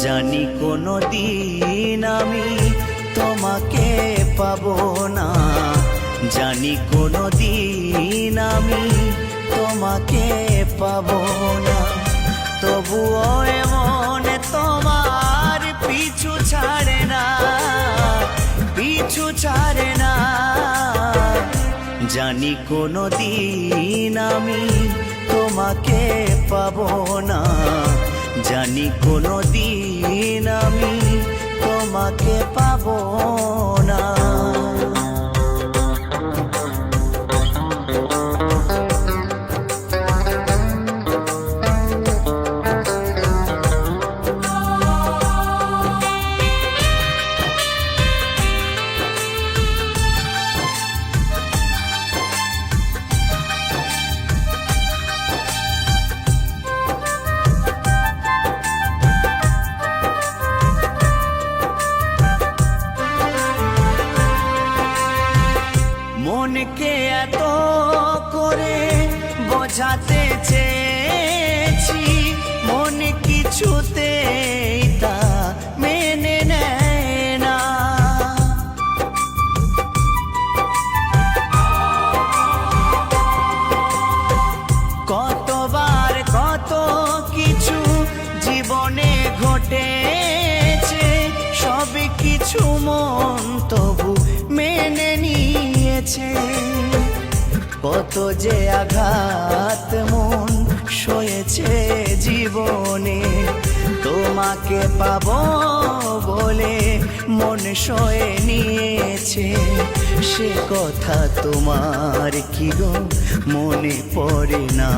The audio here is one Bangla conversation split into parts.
জানি কোনো দিন আমি তোমাকে পাবো না, জানি কোনো দিন আমি তোমাকে পাবো না। তবুও এমন তোমার পিছু ছাড়ে না, পিছু ছাড়ে না। জানি কোনো দিন আমি তোমাকে পাবো না, জানি কোনো দিন আমি তোমাকে পাবো না। মনকে এত করে বোঝাতে চেয়েছি, মন কিছুতেই তা মেনে নেয় না। কতবার কত কিছু জীবনে ঘটেছে, সব কিছু মন তবু মেনে নিয়েছে। কত যে আঘাত মন সয়েছে জীবনে, তোমাকে পাবো বলে মন সয়ে নিয়েছে। সে কথা তোমার কি গো মনে পড়ে না,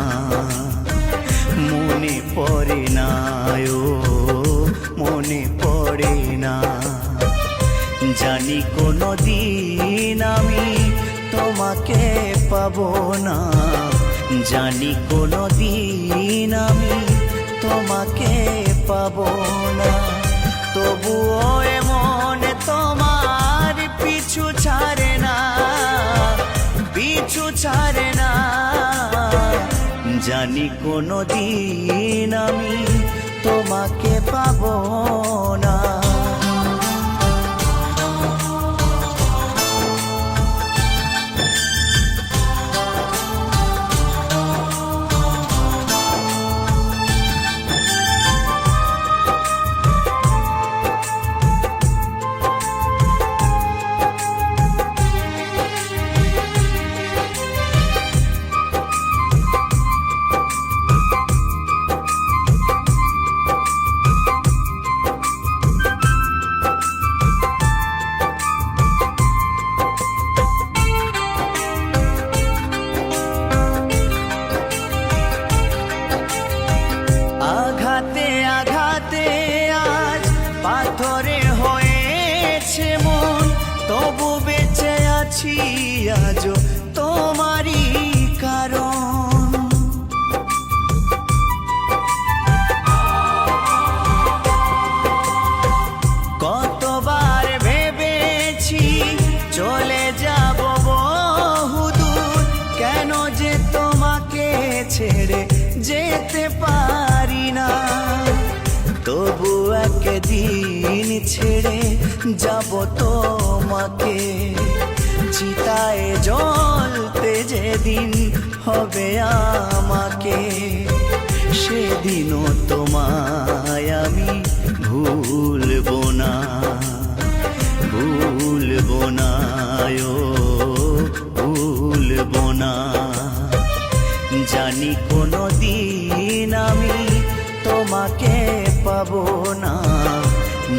মনে পড়ে না, ও মনে পড়ে না। জানি কোনো দিন আমি তোমাকে পাবো না, জানি কোনো দিন আমি তোমাকে পাবো না। তবুও এমন তোমার পিছু ছাড়ে না, পিছু ছাড়ে না। জানি কোনো দিন আমি তোমাকে পাবো না। আঘাতে আঘাতে আজ পাথরে হয়েছে মন, তবু বেঁচে আছি আজও তোমারই কারণ। কতবার ভেবেছি চলে যাব বহুদূর, কেন যে তোমাকে ছেড়ে যেতে পারি না। তবু একদিন ছেড়ে যাব তোমাকে, চিতায় জ্বলতে যেদিন হবে আমাকে। সেদিনও তোমায় আমি ভুলবো না, ভুলবো না, ও ভুলবো না। জানি কোনো দিন আমি তোমাকে পাবো না,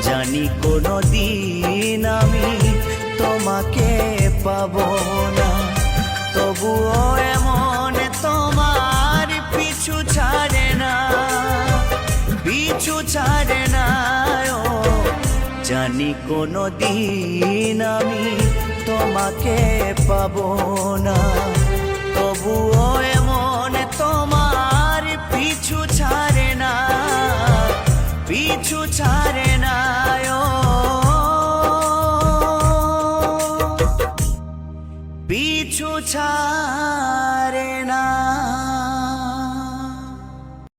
জানি কোনো দিন আমি তোমাকে পাবো না। তবুও এমন তোমার পিছু ছাড়ে না, পিছু ছাড়ে না। ও জানি কোনো দিন আমি তোমাকে পাবো না, তবুও এমন তোমার পিছু ছাড়ে না, পিছু ছাড়ে না, ও পিছু ছাড়ে।